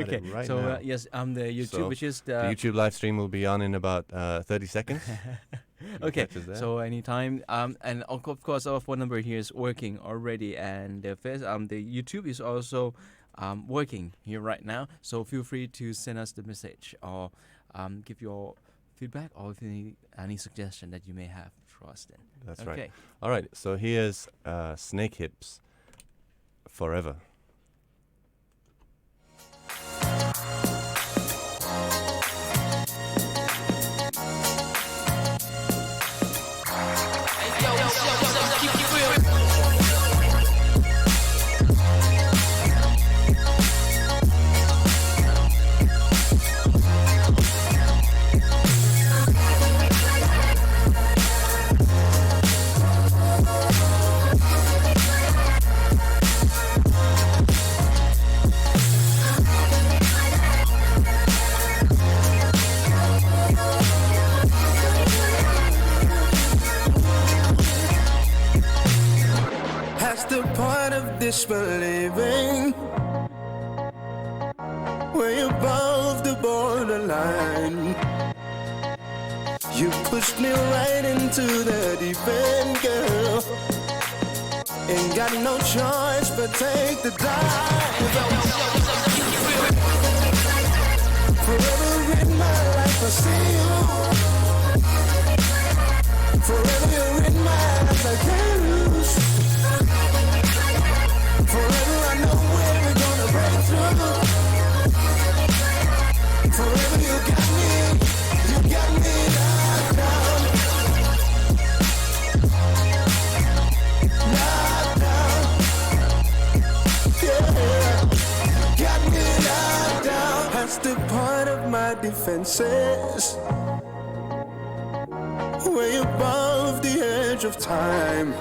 at Okay, it right so now. yes, the YouTube, So, which is The YouTube live stream will be on in about 30 seconds. You can Okay, catch us there. so anytime, and of course our phone number here is working already, and the YouTube is also working here right now. So feel free to send us the message or give your feedback or if any suggestion that you may have for us. Then That's okay. right. All right, so here's Snake Hips, Forever. That's the part of disbelieving, way above the borderline. You pushed me right into the deep end, girl. Ain't got no choice but take the dive. Forever in my life I see you. Forever you're in my life I can't lose. Forever I know where we're gonna break through. Forever you got me locked down. Locked down. Yeah, got me locked down. That's the part of my defenses, way above the edge of time.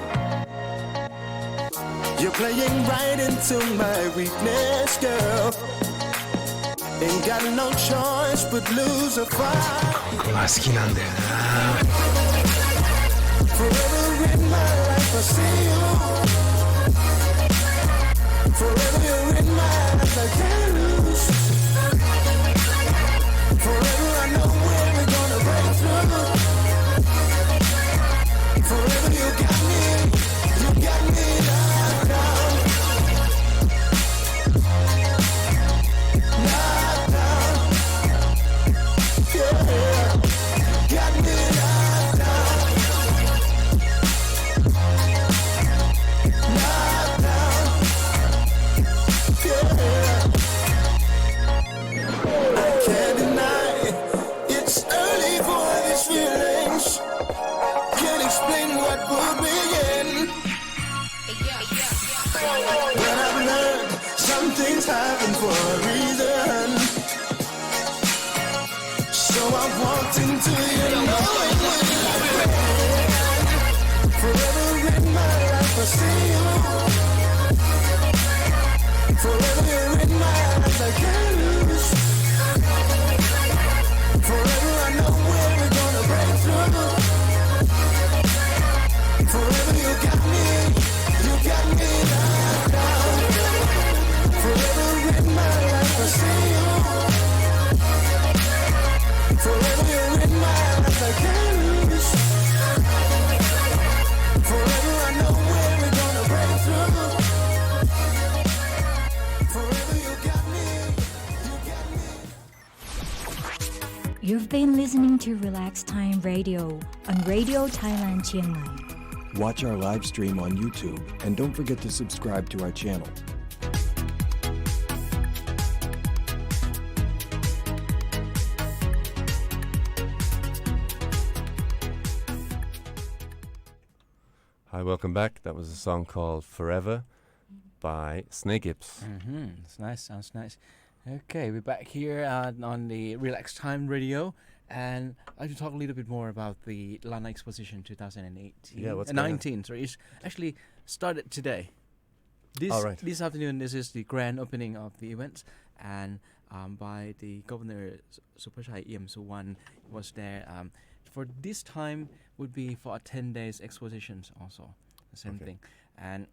You're playing right into my weakness, girl. Ain't got no choice but lose a fight. 今好きなんだよな。 Forever in my life I see you. Forever you're in my life I can't lose. Forever I know where we're gonna break through. Forever you got me locked down. Locked down. Yeah, got me locked down. Locked down. Yeah. I can't deny it's early for these feelings. Can't explain what pulled me in, but I've learned some things happen for a reason. So I walked into you knowing forever in my life I see you. Forever you're in my life I can't lose. Forever I know where we're gonna break through. Forever you got me locked down. Forever in my life I see you. Forever you're in my life I can't lose. Forever I know where we're gonna break through. Forever you got me. You've been listening to Relax Time Radio on Radio Thailand Chiang Mai. Watch our live stream on YouTube and don't forget to subscribe to our channel. Hi, welcome back. That was a song called Forever by Snake Hips. It's nice, sounds nice. Okay, we're back here on the Relax Time Radio, and I'd like to talk a little bit more about the Lana Exposition 2018. Yeah, what's going on? 19, sorry. It's actually started today. All right. This afternoon, this is the grand opening of the event, and by the Governor Supachai Iem Suwan was there. For this time would be for a 10 days expositions also, the same Okay. thing. And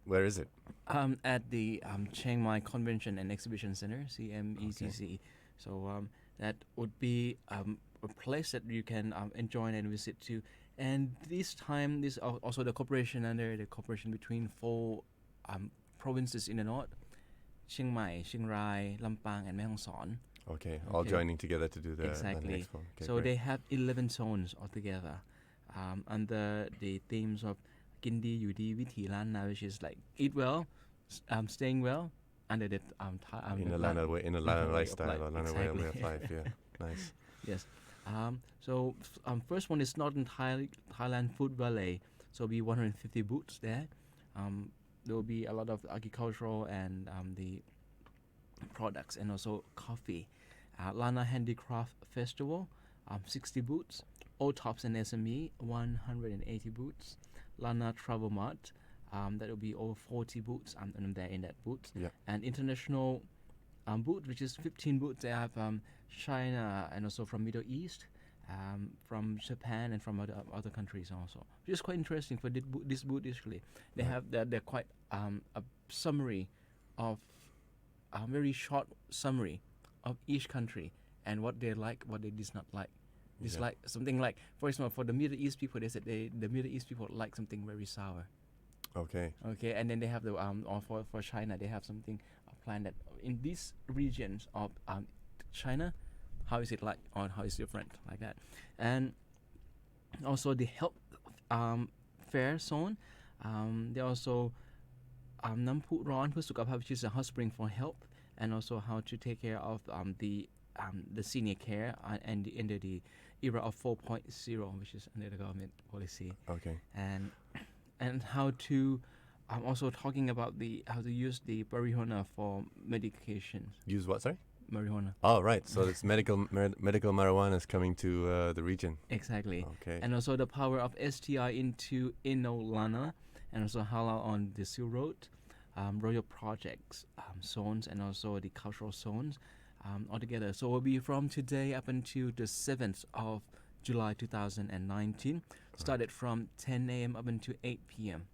Where is it? At the Chiang Mai Convention and Exhibition Center, CMECC. So that would be a place that you can enjoy and visit to. And this time, this also the cooperation under the cooperation between 4 provinces in the north: Chiang Mai, Chiang Rai, Lampang, and Mae Hong Son. Okay, all Okay. joining together to do the Exactly. Lana Expo. Okay, So great. they have 11 zones altogether under the themes of Gindi Yudi Vithi Lana, which is like eat well, staying well, under the in a Lana way, in a Lana way of lifestyle life, or Lana way of exactly. life. Yeah, nice. Yes. First one is Northern Thailand Food Valley. So be 150 booths there. There will be a lot of agricultural and the products and also coffee. Lana Handicraft Festival, 60 booths. O-Tops and SME, 180 booths. Lana Travel Mart, that will be over 40 booths. And there in that booth. Yeah. And international booth, which is 15 booths. They have China and also from Middle East, from Japan and from other countries also. Which is quite interesting for this booth actually. They have they're quite a summary of a very short summary of each country and what they like, what they did not like. It's like something like, for example, for the Middle East people, they said the Middle East people like something very sour. Okay. Okay, and then they have the or for China they have something a plan that in these regions of China, how is it like or how is it different like that, and also the health fair zone. They also Nampu Ron เพื่อสุขภาพ which is a hot spring for health, and also how to take care of the senior care and under the era of 4.0, which is under the government policy. Okay. And how to also talking about how to use the marijuana for medications. Use what? Sorry. Marijuana. Oh, right. So it's medical marijuana is coming to the region. Exactly. Okay. And also the power of STI into Inolana, and also halal on the Silk Road, royal projects zones, and also the cultural zones altogether. So we'll be from today up until the 7th of July 2019. Started from 10 a.m. up until 8 p.m.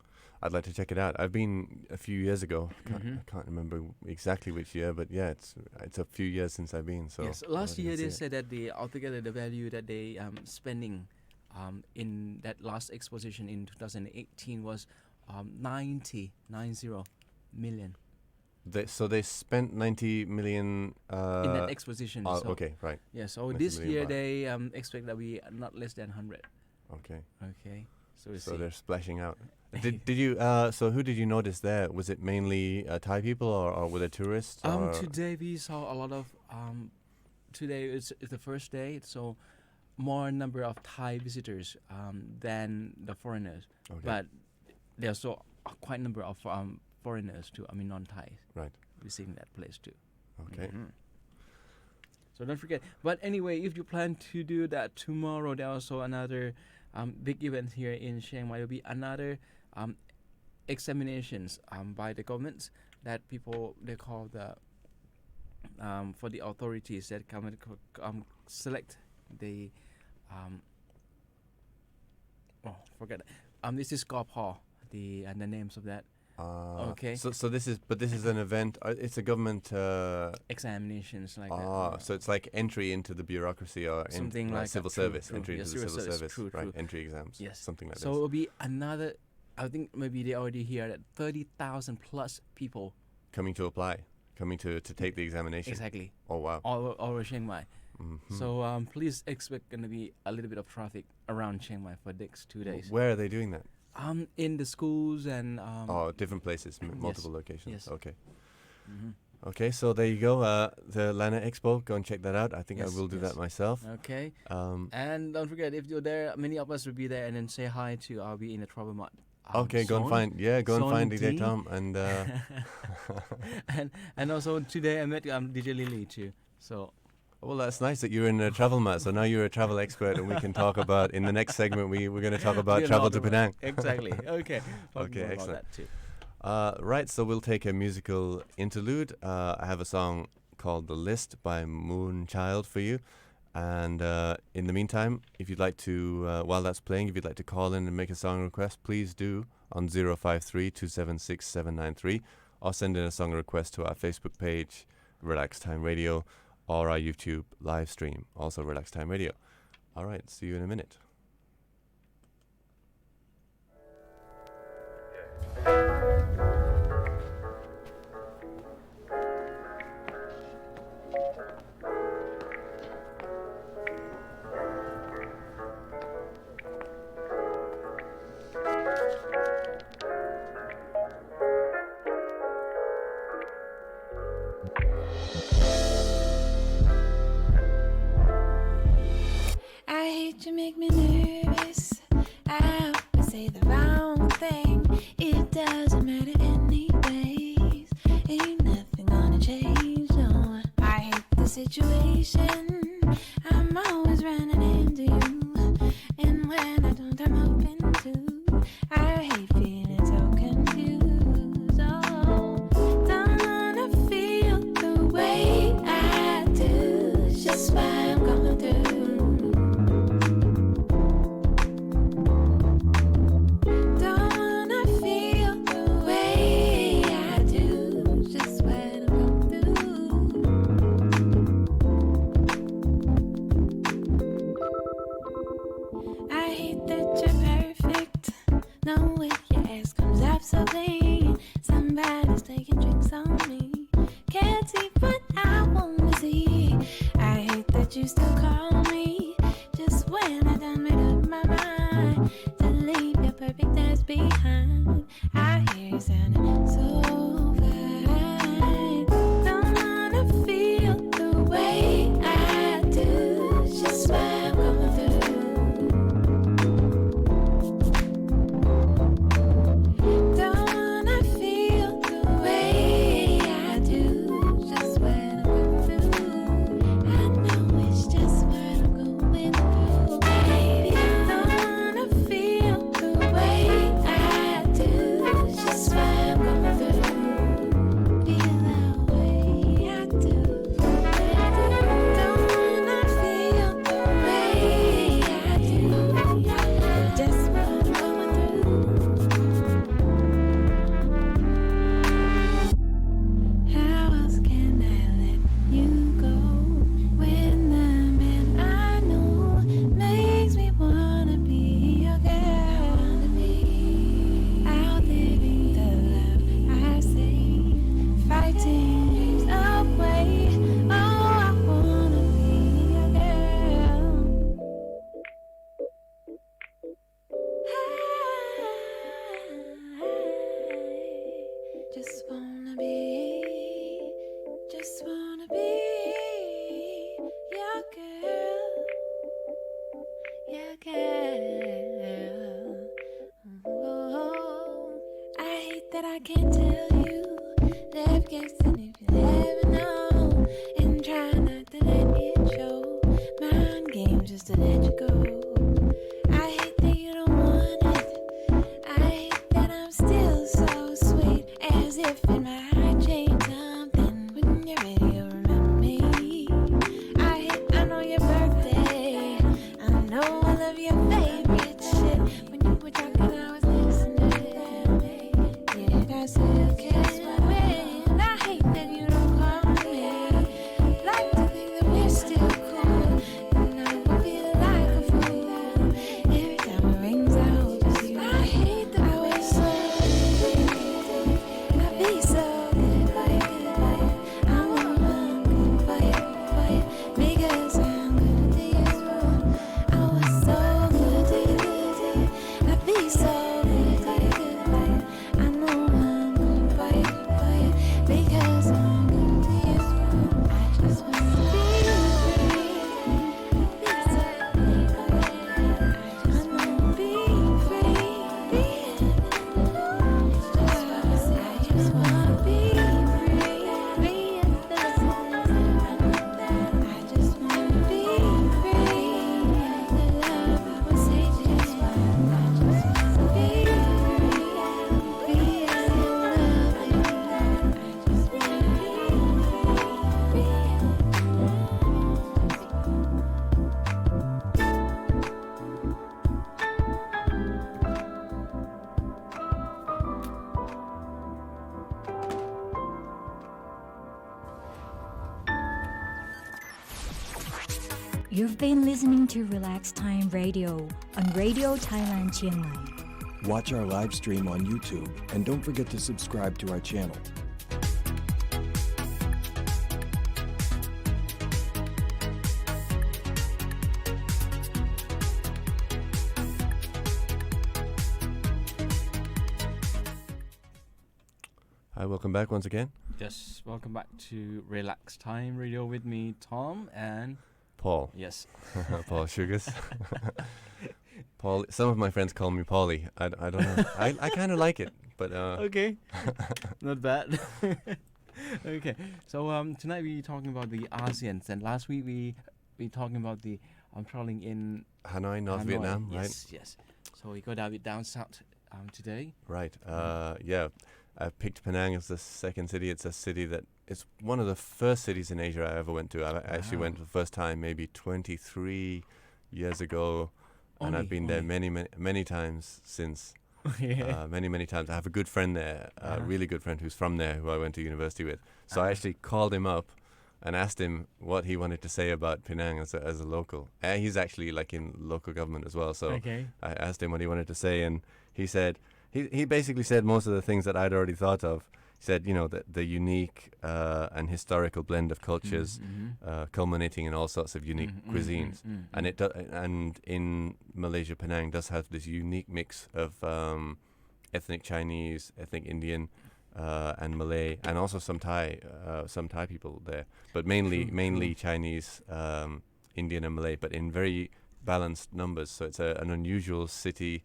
I'd like to check it out. I've been a few years ago. I can't remember exactly which year, but yeah, it's a few years since I've been. So yes, last year they said that altogether the value that they spending in that last exposition in 2018 was 90 million So they spent 90 million in that exposition. Oh, so, okay, right. Yeah, so 90 this million year baht. they expect that we not less than 100. Okay. Okay, so we So see. they're splashing out. Did you? So who did you notice there? Was it mainly Thai people or were there tourists? Or? Today we saw a lot of today is the first day, so more number of Thai visitors than the foreigners. Okay. But there's also quite a number of foreigners too. I mean non-Thai Right. visiting that place too. Okay. So don't forget. But anyway, if you plan to do that tomorrow, there's also another big event here in Chiang Mai. There will be another examinations by the government that people they call the for the authorities that come and select the forget it. This is GOPO, the names of that Okay. So this is an event. It's a government. examinations like that. So it's like entry into the bureaucracy or Something like that. civil True, service. true. Entry Yeah, into the civil civil service. service. True, right. true. Entry exams. Yes. Something like So this. it will be another. I think maybe they already hear that 30,000 plus people. Coming to apply. Coming to take the examination. Exactly. Oh wow. All over Chiang Mai. Mhm. So please expect going to be a little bit of traffic around Chiang Mai for the next 2 days. Where are they doing that? In the schools and Different places, multiple locations. Yes. Okay. mhm. Okay, so there you go. The Lana Expo. Go and check that out. I think I Yes, will do yes. that myself. Okay. Um, And don't forget, if you're there, many of us will be there, and then say hi to. I'll be in the Travel Mart. okay, go and zone. go and Zone find DJ D. Tom and and also today I met DJ Lily too. So well, that's nice that you're in a travel mat. So now you're a travel expert, and we can talk about in the next segment. We're going to talk about you know travel to the- Penang. Exactly. Okay. Talk Okay, more about excellent. that too. Right, so we'll take a musical interlude. I have a song called "The List" by Moonchild for you. And in the meantime, if you'd like to, while that's playing, if you'd like to call in and make a song request, please do on 053-276-793, or send in a song request to our Facebook page, Relax Time Radio, or our YouTube live stream, also Relax Time Radio. All right, see you in a minute. You make me nervous. I always say the wrong thing. It doesn't matter anyways. Ain't nothing gonna change, no. I hate the situation. I'm always running into you. And when I don't, I'm hoping to. I hate feeling so confused. Oh, don't wanna feel the way I do. It's just what I'm going through. So clean, somebody's taking tricks on me. Can't see what I wanna see. I hate that you still call me just when I done made up my mind to leave your perfect ass behind. I hear you sounding so fine. Don't wanna feel the way I do. It's just what I'm going through. Just what I'm going through. I know it's just what You've been listening to Relax Time Radio on Radio Thailand Chiang Mai. Watch our live stream on YouTube and don't forget to subscribe to our channel. Hi, welcome back once again. Yes, welcome back to Relax Time Radio with me, Tom, and Paul. yes, Paul Sugars. Paul. Some of my friends call me Paulie. I don't know. I kind of like it, but okay, not bad. Okay, so tonight we talking about the ASEANs, and last week we talking about the traveling in Hanoi, North Hanoi. Vietnam, right? Yes, yes. So we go down south today. Right. Yeah. I picked Penang as the second city. It's a city that it's one of the first cities in Asia I ever went to. I actually went for the first time maybe 23 years ago, and I've been there many times since. Many times. I have a good friend there, a really good friend who's from there, who I went to university with. So I actually called him up and asked him what he wanted to say about Penang as a local. He's actually like in local government as well. So I asked him what he wanted to say, and he said. He basically said most of the things that I'd already thought of. He said, you know, the unique and historical blend of cultures, culminating in all sorts of unique cuisines, and in Malaysia, Penang does have this unique mix of ethnic Chinese, ethnic Indian, and Malay, and also some Thai people there, but mainly Chinese, Indian, and Malay, but in very balanced numbers. So it's an unusual city.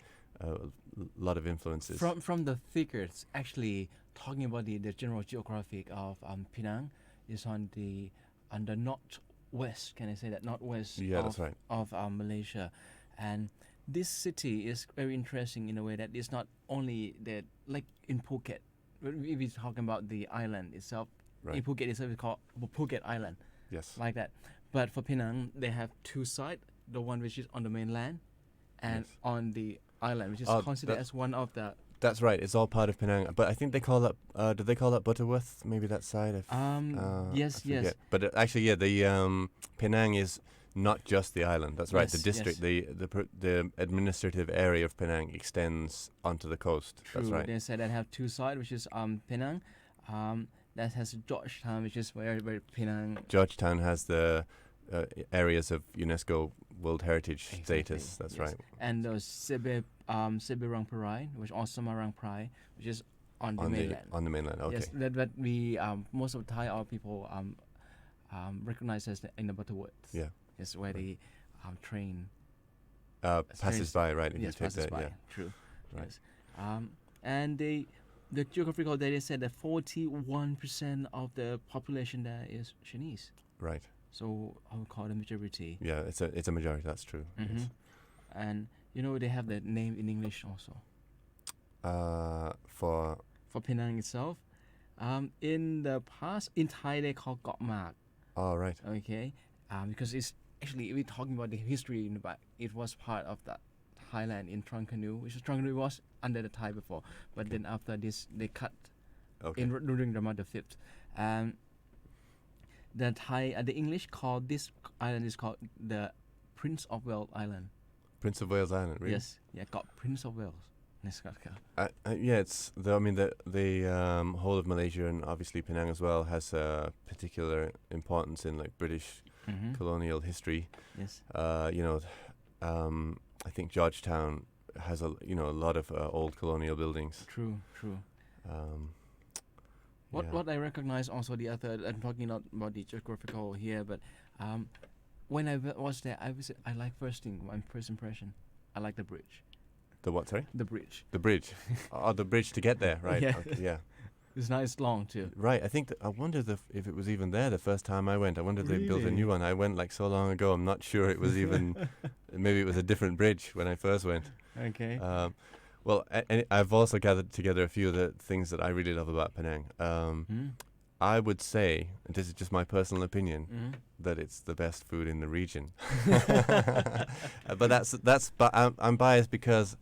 Lot of influences From the figures, actually talking about the general geographic of Penang is on the northwest. Can I say that northwest? Yeah, that's right. Of Malaysia, and this city is very interesting in a way that it's not only that like in Phuket. If we're talking about the island itself, Right. in Phuket itself is called Phuket Island, Yes. like that. But for Penang, they have two sides: the one which is on the mainland, and Yes. on the island, which is Oh, considered that- as one of the That's right. It's all part of Penang, but I think they call that. Do they call that Butterworth? Maybe that side. yes, I yes. forget. But actually, yeah, the Penang is not just the island. That's right. The Yes, district, the administrative area of Penang extends onto the coast. True. That's right. They said that have two sides, which is Penang, that has Georgetown, which is where Penang. Georgetown has the areas of UNESCO World Heritage status. That's yes. right. And the Seberang Perai, which also Semarang Perai, which is on the mainland. On the mainland. Okay. Yes, that we most of the Thai people recognize as in the Butterworth. Yeah. It's where the train. Passes by, right? If you Yes, take passes that, by. yeah. True. Right. Yes. And the geographical data said that 41% of the population there is Chinese. Right. So I would call the majority. Yeah, it's a majority. That's true. Mm-hmm. Yes. And you know they have the name in English also For Penang itself. In the past, in Thai they call Got Mak. all right. Okay. Because it's actually we're talking about the history in the back. It was part of the Thailand in Trangkanu, which is Trangkanu was under the Thai before, but then after this they cut Okay. during Rama the Fifth. The Thai, the English called this island is called the Prince of Wales Island. Prince of Wales Island, really? Yes, yeah, got Prince of Wales. Yeah, it's the whole of Malaysia and obviously Penang as well has a particular importance in like British colonial history. Yes. I think Georgetown has a lot of old colonial buildings. True. Yeah. What I recognize also the other. I'm talking not about the geographical here, but when I was there, I like first thing, my first impression, I like the bridge. The what? Sorry. The bridge. The bridge. Oh, the bridge to get there, right? Yeah. Okay, yeah. It's nice, long too. Right. I think I wondered if it was even there the first time I went. I wondered if they built a Really? new one. I went like so long ago. I'm not sure it was even. Maybe it was a different bridge when I first went. Okay. Well, and I've also gathered together a few of the things that I really love about Penang. I would say, and this is just my personal opinion, that it's the best food in the region. But I'm biased because,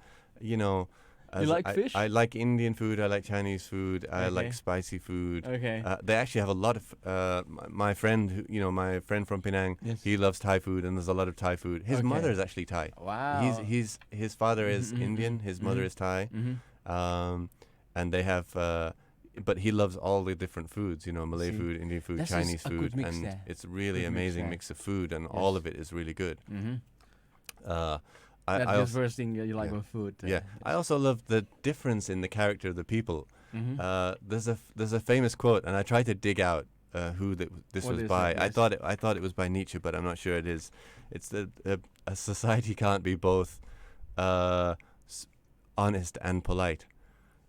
As like I, fish? I like Indian food. I like Chinese food. I Okay. like spicy food. Okay. They actually have a lot of my friend, my friend from Penang. Yes. He loves Thai food, and there's a lot of Thai food. His Okay. mother is actually Thai. Wow. His father is Mhm, Indian. mhm, His mother mhm. is Thai. Mm-hmm. And they have. But he loves all the different foods. Malay See, food, Indian food, that's just Chinese a good food, mix and there. it's really Good mix amazing there. mix of food, and Yes. all of it is really good. Mm-hmm. I That's I the also, first thing you like yeah. about food. yeah, I also love the difference in the character of the people. Mm-hmm. There's a famous quote, and I tried to dig out who this What was is by. it? I Yes. thought it was by Nietzsche, but I'm not sure it is. It's that a society can't be both honest and polite,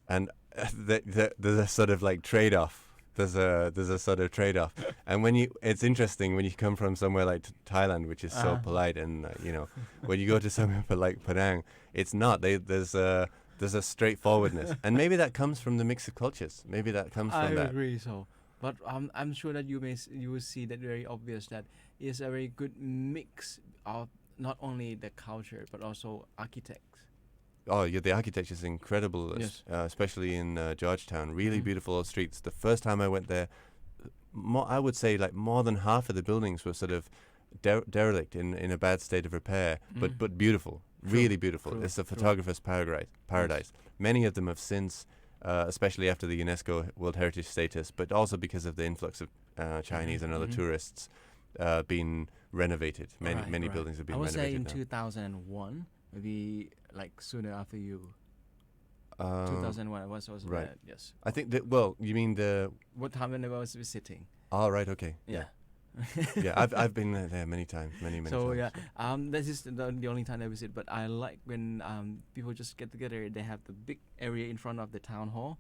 and there's a sort of like trade-off. There's a sort of trade-off, and it's interesting when you come from somewhere like Thailand, which is so Uh-huh. polite, and when you go to somewhere like Penang, it's not. There's a straightforwardness, and maybe that comes from the mix of cultures. Maybe that comes I from that. agree. So, but I'm sure that you will see that very obvious that it's a very good mix of not only the culture but also architects. Oh, yeah, the architecture is incredible, Yes. especially in Georgetown. Really Mhm. beautiful old streets. The first time I went there, I would say like more than half of the buildings were sort of derelict in a bad state of repair, Mm. but beautiful, True, really beautiful. true, It's a true. photographer's paradise. Many of them have since, especially after the UNESCO World Heritage status, but also because of the influx of Chinese and other mhm. tourists, been renovated. Many Right. buildings have been I would say renovated in now. 2001, maybe like sooner after you. Um, 2001 I was right. there. Yes. I think that. Well, you mean the? What time when I was visiting? Oh, right. Okay. Yeah. Yeah, I've been there many times, many So times. yeah, this is the only time I visit. But I like when people just get together. They have the big area in front of the town hall,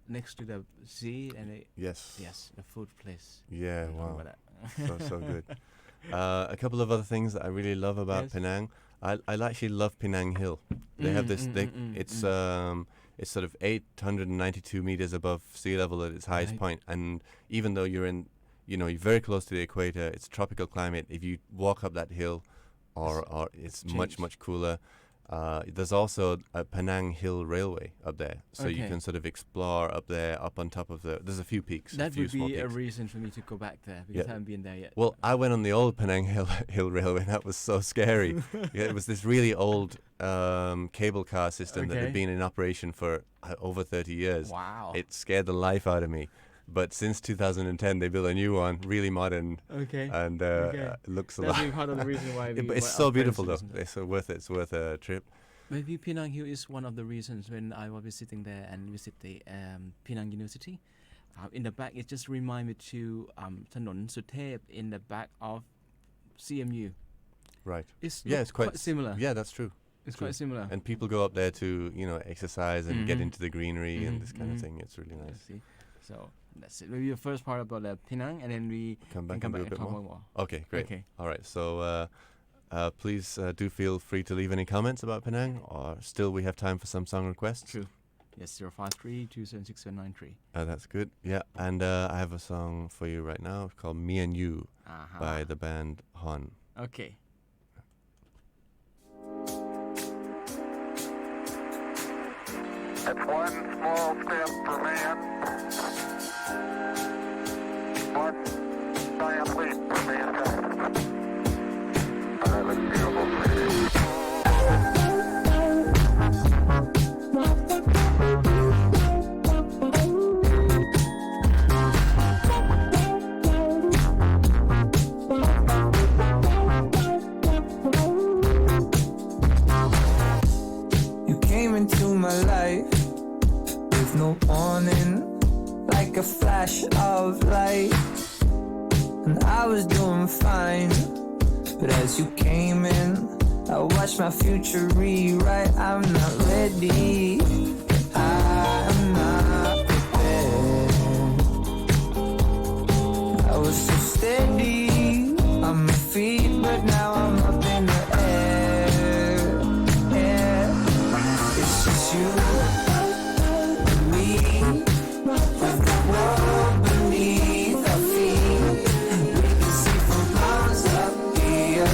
next to the sea, and Yes. the food place. Yeah. I remember Wow. that. So good. A couple of other things that I really love about Yes. Penang. I actually love Penang Hill. They have this. It's sort of 892 meters above sea level at its highest Right. point, and even though you're very close to the equator, it's tropical climate. If you walk up that hill, or it's much Change. cooler. There's also a Penang Hill Railway up there, so you Okay. can sort of explore up there, up on top of there's a few peaks. That a few would small be a peaks. reason for me to go back there because Yeah. I haven't been there yet. Well, I went on the old Penang Hill Railway, and that was so scary. Yeah, it was this really old cable car system that Okay. had been in operation for over 30 years. Wow. It scared the life out of me. But since 2010, they built a new one, really modern, Okay. and Okay. looks a That's lot. maybe part of the reason why. But we it's why so our friends beautiful, though. listen to it. It's so worth it. It's worth a trip. Maybe Penang Hill is one of the reasons when I was visiting there and visit the Penang University. In the back, it just reminds me to Thanon Suthep in the back of CMU. Right. It's Yeah, look it's quite similar. Yeah, that's true. It's true. quite similar. And people go up there to exercise and get Mhm. into the greenery and Mhm, this kind of mhm. thing. It's really Yeah, nice. see. So that's it. Maybe the first part about Penang, and then we Come can back come and back do a and bit talk more. more. Okay, great. Okay. All right. So please do feel free to leave any comments about Penang, or still we have time for some song requests. True. Yes, 053-276-793. That's good. Yeah, and I have a song for you right now called "Me and You" by the band Hon. Okay. It's one small step for man, one giant leap for mankind. Unbelievable city. You came into my life with no warning, like a flash of light. And I was doing fine, but as you came in, I watched my future rewrite. I'm not ready, I'm not prepared. I was so steady on my feet, but now I'm up in the air. It's just you and me, with the world beneath our feet. We can see from miles up here.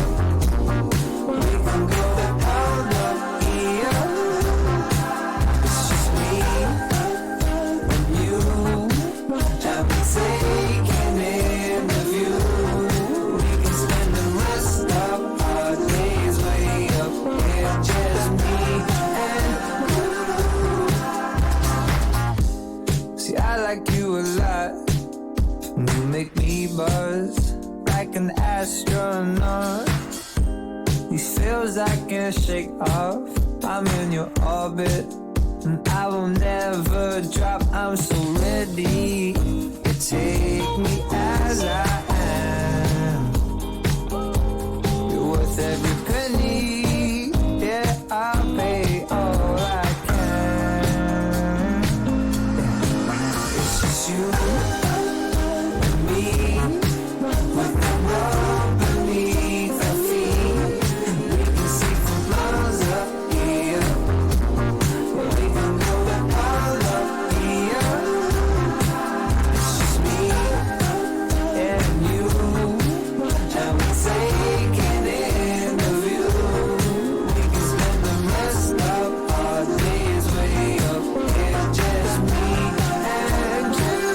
We can go all up here. like an astronaut. These feels I can't shake off. I'm in your orbit, and I will never drop. I'm so ready to take me as I am. You're worth every penny. Yeah, I'll pay all I can. It's just you and me, with the world beneath our feet. We can see from miles up here. We can go all up here. It's just me and you, and we're taking in the view. We can spend the rest of our days way up here. Just me and you.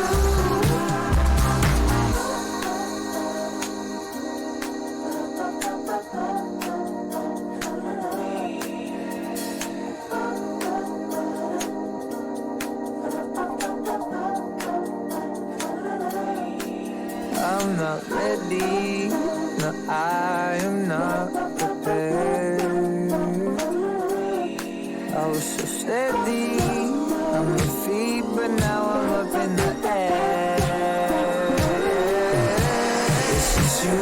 I'm not ready, no, I am not prepared. I was so steady on my feet, but now I'm up in the air. It's just you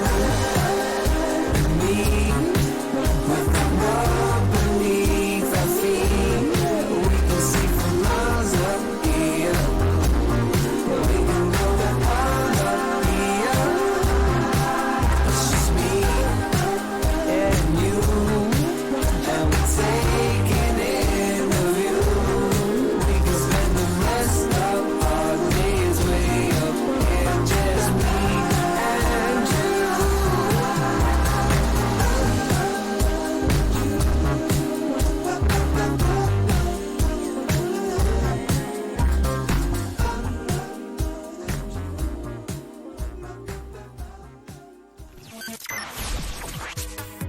and me, with the world beneath our feet. We can see from miles up here. We can go all up here. It's just me and you, and we're taking in the view. We can spend the rest of our days way up here. Just me and you.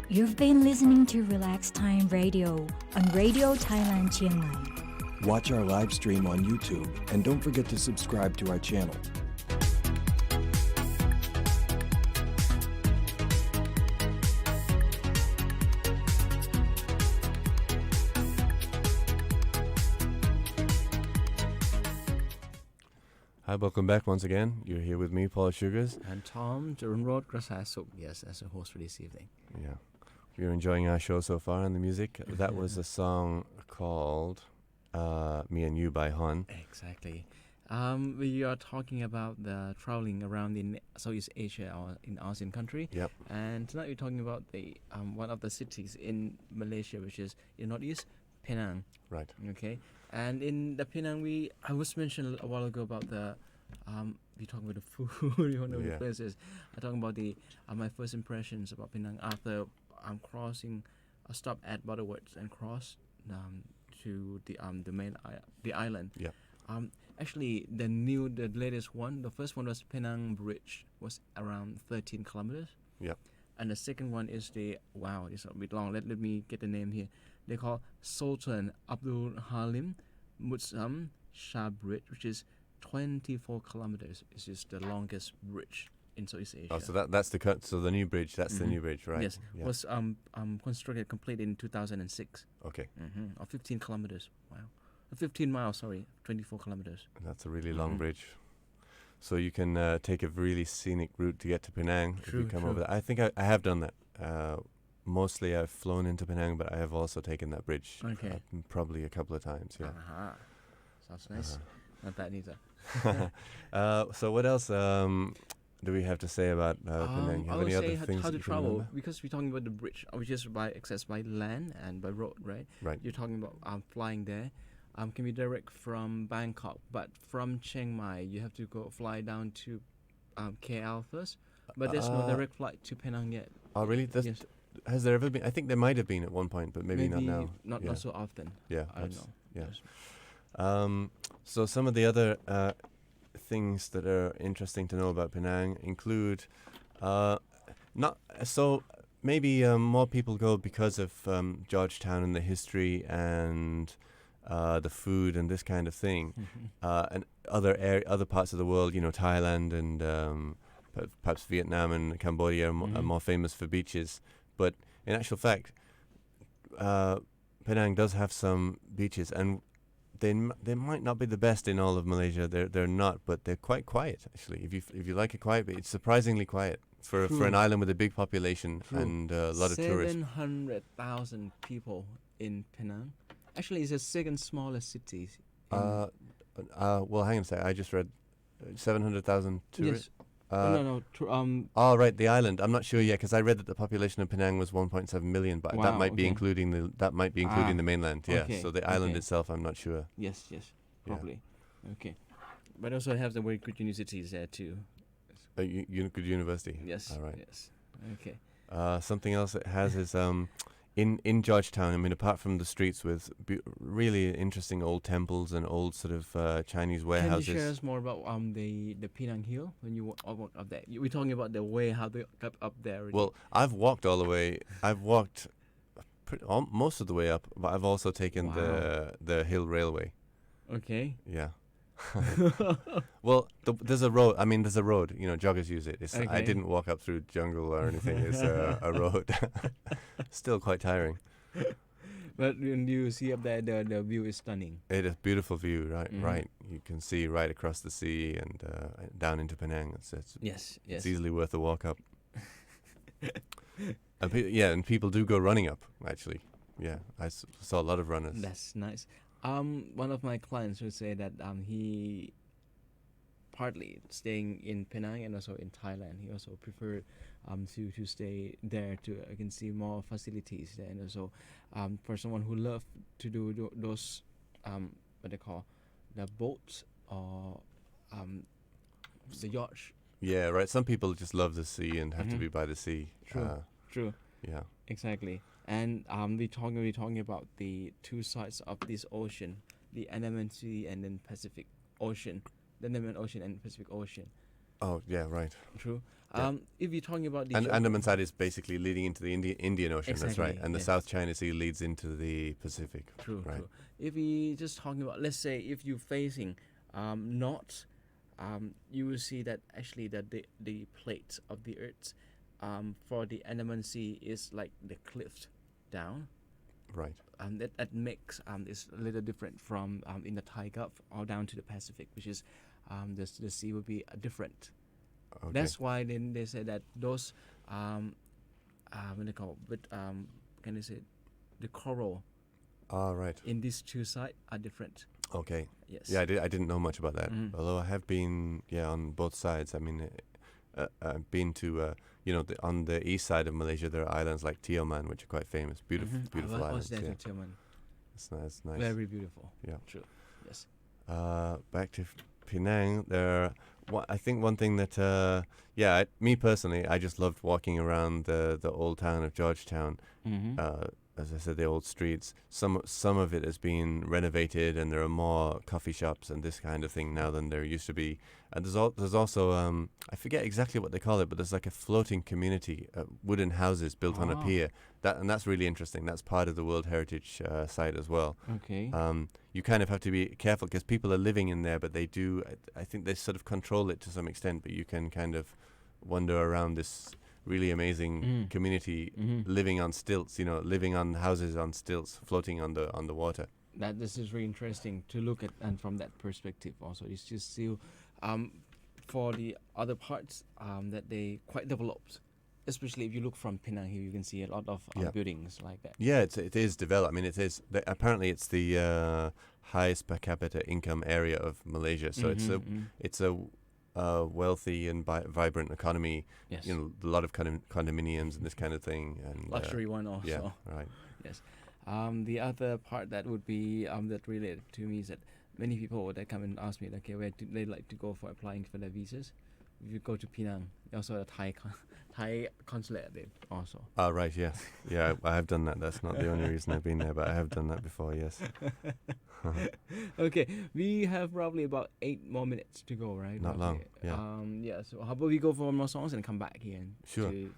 You've been listening to Relax Time Radio on Radio Thailand Chiang Mai. Watch our live stream on YouTube and don't forget to subscribe to our channel. Hi, welcome back once again. You're here with me, Paul Sugars. And Tom Jarunrod Grasasuk, yes, as a host for this evening. Yeah. If you're enjoying our show so far and the music, that was a song called Me and You by Han. Exactly. We are talking about the traveling around in Southeast Asia or in ASEAN country. Yep. And tonight we're talking about the one of the cities in Malaysia, which is in Northeast, Penang. Right. Okay. And in the Penang, I was mentioned a while ago about the we're talking about the food, one of the Yeah. places. I'm talking about the my first impressions about Penang after crossing a stop at Butterworth and cross to the main the island. Yeah. Actually, the latest one, the first one was Penang Bridge, was around 13 kilometers. Yep. And the second one is it's a bit long. Let me get the name here. They call Sultan Abdul Halim Mutsam Shah Bridge, which is 24 kilometers. It's just the longest bridge in Southeast Asia. Oh, so that's the cut. So the new bridge. That's the new bridge, right? Yes. Yeah. Was constructed complete in 2006. Okay. Or 15 kilometers. Wow. 15 miles. Sorry. 24 kilometers. That's a really long bridge. So you can take a really scenic route to get to Penang if you come over there. I think I have done that. Mostly I've flown into Penang, but I have also taken that bridge. Okay. Probably a couple of times, yeah. Sounds nice. Not bad neither. So what else do we have to say about Penang? I Have would any say other things how that to you can travel, remember? because we're talking about the bridge, which is accessed by land and by road, right? Right. You're talking about flying there. Can be direct from Bangkok, but from Chiang Mai you have to fly down to KL first. But there's no direct flight to Penang yet. Oh, really? Yes. Has there ever been? I think there might have been at one point, but maybe not now. Not so often. Yeah, I don't know. yeah. Yes. So some of the other things that are interesting to know about Penang include maybe more people go because of Georgetown and the history and the food and this kind of thing, and other parts of the world, Thailand and Perhaps Vietnam and Cambodia are more famous for beaches, but in actual fact, Penang does have some beaches, and they might not be the best in all of Malaysia. They're not, but they're quite quiet actually. If you like a quiet beach, it's surprisingly quiet for an island with a big population and a lot of tourists. 700,000 people in Penang. Actually, it's the second smallest city. Well, hang on a sec. I just read 700,000 tourists. Oh, right, the island. I'm not sure yet because I read that the population of Penang was 1.7 million, but that might be including the mainland. Yeah, so the island itself, I'm not sure. Yes, probably. Yeah. Okay, but also have the very good universities there too. Good university. Yes. All right. Yes. Okay. Something else it has is in Georgetown. I mean, apart from the streets with really interesting old temples and old sort of Chinese warehouses. Can you share us more about the Penang Hill when you walk up there? We're talking about the way how they got up there. Already. Well, I've walked all the way. I've walked most of the way up, but I've also taken the hill railway. Okay. Yeah. Well, there's a road. I mean, there's a road. You know, joggers use it. I didn't walk up through jungle or anything. It's a road. Still quite tiring. But when you see up there, the view is stunning. It is beautiful view, right? Right. You can see right across the sea and down into Penang. It's easily worth a walk up. And people do go running up. Actually, yeah, I saw a lot of runners. That's nice. One of my clients would say that he partly staying in Penang and also in Thailand. He also preferred to stay there to can see more facilities there, and also for someone who love to do those what they call the boats or the yachts. Yeah, right. Some people just love the sea and have to be by the sea. True. Yeah. Exactly. And we're talking about the two sides of this ocean, the Andaman Sea and then Pacific Ocean, the Andaman Ocean and Pacific Ocean. Oh, yeah, right. True. Yeah. If you're talking about the Andaman side is basically leading into the Indian Ocean. Exactly, that's right. And the South China Sea leads into the Pacific. True. Right. True. If we just talking about, let's say, if you're facing north, you will see that actually that the plate of the Earth for the Andaman Sea is like the cliff down. Right. That makes is a little different from in the Thai Gulf or down to the Pacific, which is the sea will be different. Okay. That's why then they say that those what they call can they say the coral right. in these two sides are different. Okay. Yes. Yeah, I didn't know much about that. Although I have been on both sides. I mean, I've been to on the east side of Malaysia there are islands like Tioman, which are quite famous. Beautiful islands. What's that yeah. Tioman? It's nice. Very beautiful. Yeah. True. Yes. Back to Penang. I think one thing that me personally, I just loved walking around the old town of Georgetown. As I said, the old streets. Some of it has been renovated, and there are more coffee shops and this kind of thing now than there used to be. And there's also I forget exactly what they call it, but there's like a floating community, wooden houses built on a pier. That's really interesting. That's part of the World Heritage site as well. Okay. You kind of have to be careful because people are living in there, but they do. I think they sort of control it to some extent. But you can kind of wander around this really amazing community living on stilts, living on houses on stilts, floating on the water. This is really interesting to look at, and from that perspective also, it's just still for the other parts that they quite developed. Especially if you look from Penang here, you can see a lot of buildings like that. Yeah, it is developed. I mean, it is. Apparently, it's the highest per capita income area of Malaysia. So it's a wealthy and vibrant economy. Yes. A lot of condominiums and this kind of thing. And luxury one also. Yeah, right. Yes. The other part that would be that related to me is that many people that come and ask me, okay, where do they like to go for applying for their visas? If you go to Penang, also a Thai consulate there also. Oh, right, yes. Yeah, I have done that. That's not the only reason I've been there, but I have done that before, yes. Okay, we have probably about 8 more minutes to go, right? Not long, yeah. So how about we go for more songs and come back here and sure. to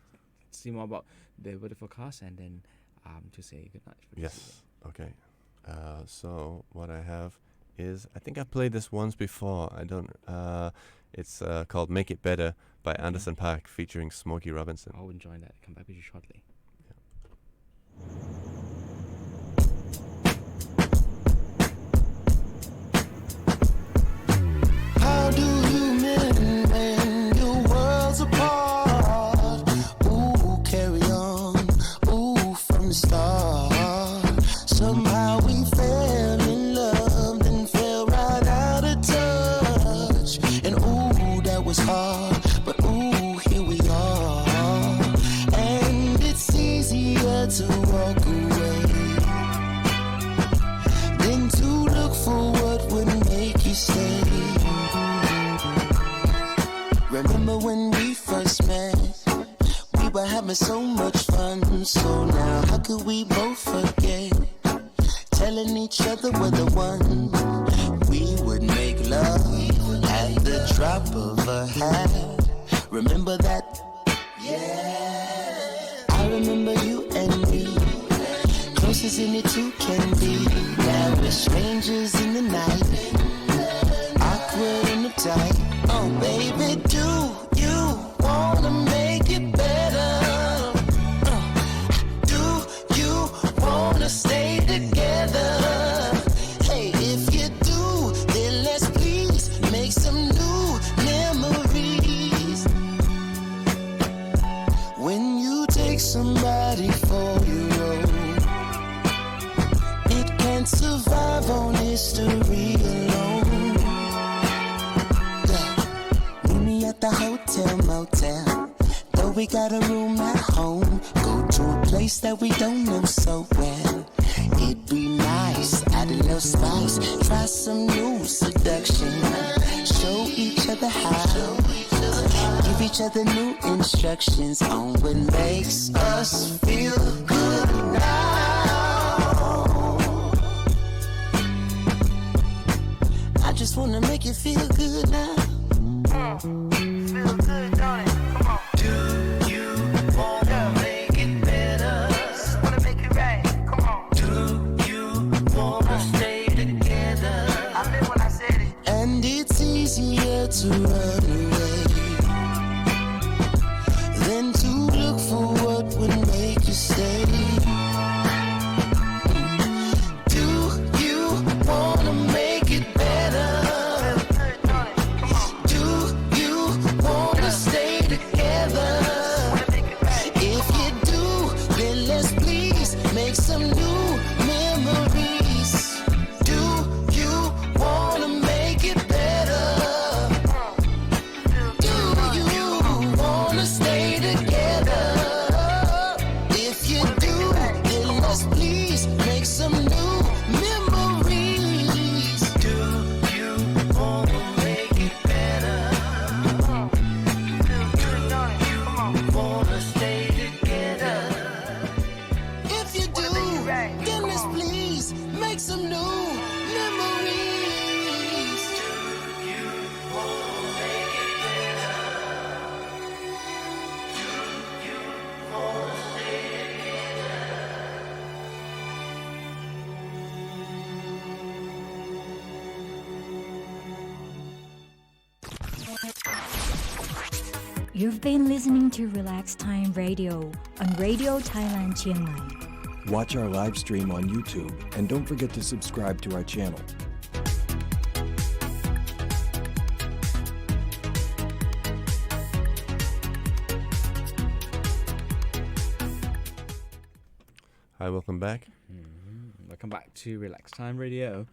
see more about the weather forecast and then to say goodnight. Yes, okay. So what I have is, I think I've played this once before. I don't... It's called Make It Better by Anderson Paak featuring Smokey Robinson. I'll enjoy that. Come back with you shortly. How do you mend when your world's apart? Ooh, carry on. Ooh, from the start. Somehow we fell in love, then fell right out of touch. And ooh, that was hard, but ooh, here we are. And it's easier to walk away than to look for what would make you stay. Remember when we first met? We were having so much fun. So now how could we both forget? Telling each other we're the one. We would make love at the drop of a hat. Remember that? Yeah. I remember you and me, close as any two can be. Now we're strangers in the night, awkward and uptight. Oh baby, do you wanna make it better? Do you wanna stay together? Hey, if you do, then let's please make some new memories. When you take somebody for your own, it can't survive on history alone. At the hotel motel, though we got a room at home, go to a place that we don't know so well. It'd be nice, add a little spice, try some new seduction, show each other how, give each other new instructions on what makes us feel good now. I just wanna make you feel good now. Feel good, don't it? Come on. Do you wanna make it better? Wanna make it right? Come on. Do you wanna stay together? I meant when I said it. And it's easier to run away than to look for what would make you stay. Do you wanna make it better? Stay together. If you do, then let's please make some new memories. Do you wanna make it better? Do you wanna stay together? If you do, then let's please make some new memories. Do you wanna make it better? Wanna stay together. If you do, then let's please make some new memories. Do you wanna make it better? Do you wanna stay together? You've been listening to Relax Time Radio on Radio Thailand Chiang Mai. Watch our live stream on YouTube and don't forget to subscribe to our channel. Hi, welcome back. Welcome back to Relax Time Radio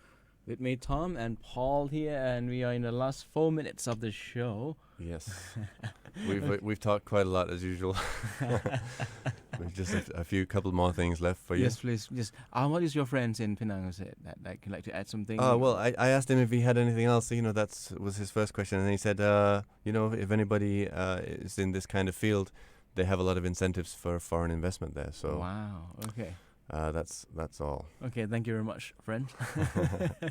with me, Tom, and Paul here, and we are in the last 4 minutes of the show. Yes. We've talked quite a lot as usual. We've just a couple more things left for you. Yes, please. Just what is your friends in Penang said that like like to add something? Oh well, I asked him if he had anything else. You know, that was his first question, and he said, you know, if anybody is in this kind of field, they have a lot of incentives for foreign investment there. So wow. Okay. That's all. Okay, thank you very much, friend.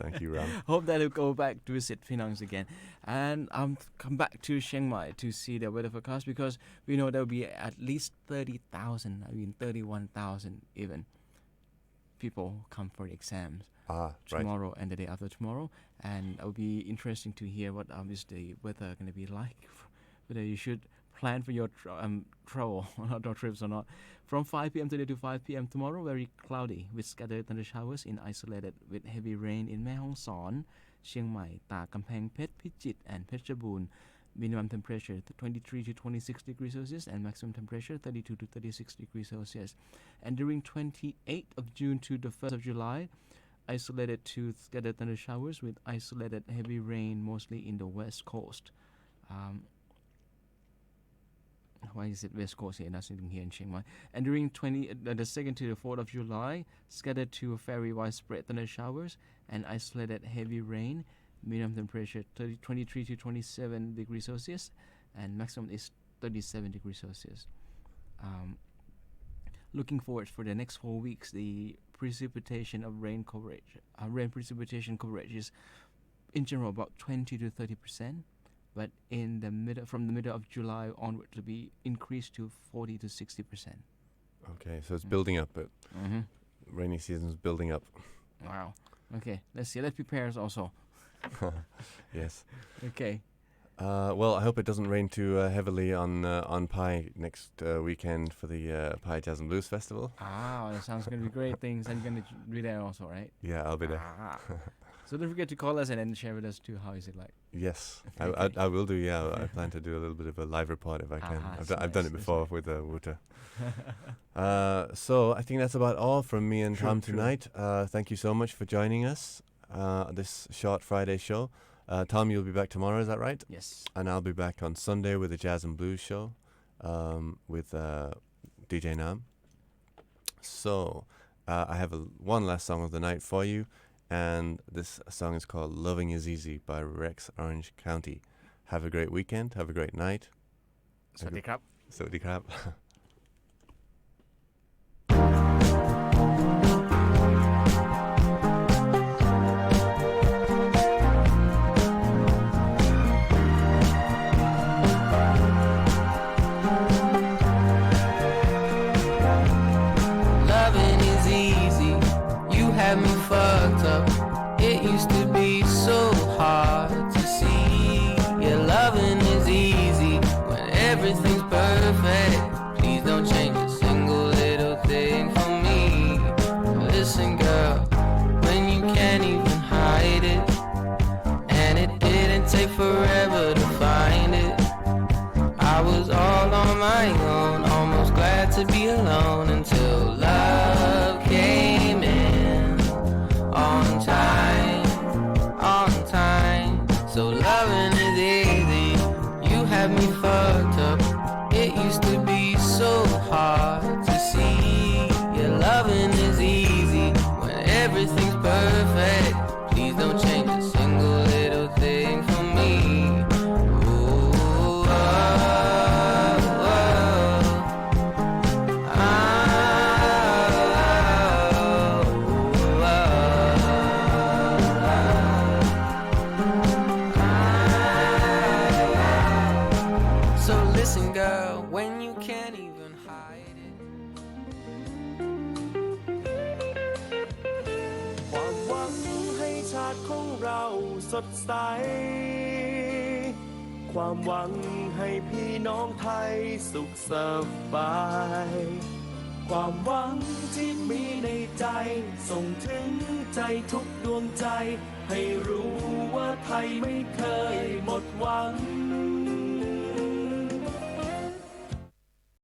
Thank you, Ram. Hope that you'll go back to visit Penang again. And come back to Chiang Mai to see the weather forecast, because we know there will be at least 30,000, 31,000 even, people come for the exams. Right. tomorrow and the day after tomorrow, and it will be interesting to hear what is the weather going to be like, whether you should plan for your travel outdoor trips or not. From 5 p.m. today to 5 p.m. tomorrow, very cloudy with scattered thunder showers in isolated with heavy rain in Mae Hong Son, Chiang Mai, Tak, Kamphaeng Phet, Phichit, and Phetchabun. Minimum temperature 23 to 26 degrees Celsius and maximum temperature 32 to 36 degrees Celsius. And during 28th of June to the 1st of July, isolated to scattered thunder showers with isolated heavy rain mostly in the west coast. Why is it west coast here? Nothing here in Chiang Mai. And during the 2nd to the 4th of July, scattered to very widespread thunder showers and isolated heavy rain. Minimum temperature 23 to 27 degrees Celsius and maximum is 37 degrees Celsius. Looking forward for the next 4 weeks, the precipitation of rain coverage, rain precipitation coverage is in general about 20 to 30%, but in the from the middle of July onward to be increased to 40 to 60%. Okay, so it's building up. Rainy season's building up. Wow. Okay, let's see. Let's prepare us also. Yes. Okay. Well, I hope it doesn't rain too heavily on Pai next weekend for the Pai Jazz and Blues Festival. That sounds going to be great things. And you're going to be there also, right? Yeah, I'll be there. So don't forget to call us and then share with us too. How is it like? Yes, Okay. I will do. Yeah, I plan to do a little bit of a live report if I can. I've done it before with Wuta. So I think that's about all from me and Tom tonight. Thank you so much for joining us. This short Friday show. Tom, you'll be back tomorrow, is that right? Yes. And I'll be back on Sunday with the Jazz and Blues show with DJ Nam. So I have one last song of the night for you, and this song is called Loving Is Easy by Rex Orange County. Have a great weekend. Have a great night. สวัสดีครับ สวัสดีครับ Loving is easy, you have me fucked up. It used to be so hard to see. Yeah, loving is easy when everything's perfect. Please don't change a single little thing for me. Listen, girl, when you can't even hide it, and it didn't take forever to find it. I was all on my own, almost glad to be alone until love came in on time, on time. So loving is easy, you have me fucked up. It used to be so hard to see. Yeah, loving is easy when everything's perfect. Please don't change a single little thing for me. Ooh, So listen, girl, when you can't even hide it. ความหวังให้ชาติของเราสดใส ความหวังให้พี่น้องไทยสุขสบาย ความหวังที่มีในใจส่งถึงใจทุกดวงใจ ให้รู้ว่าไทยไม่เคยหมดหวัง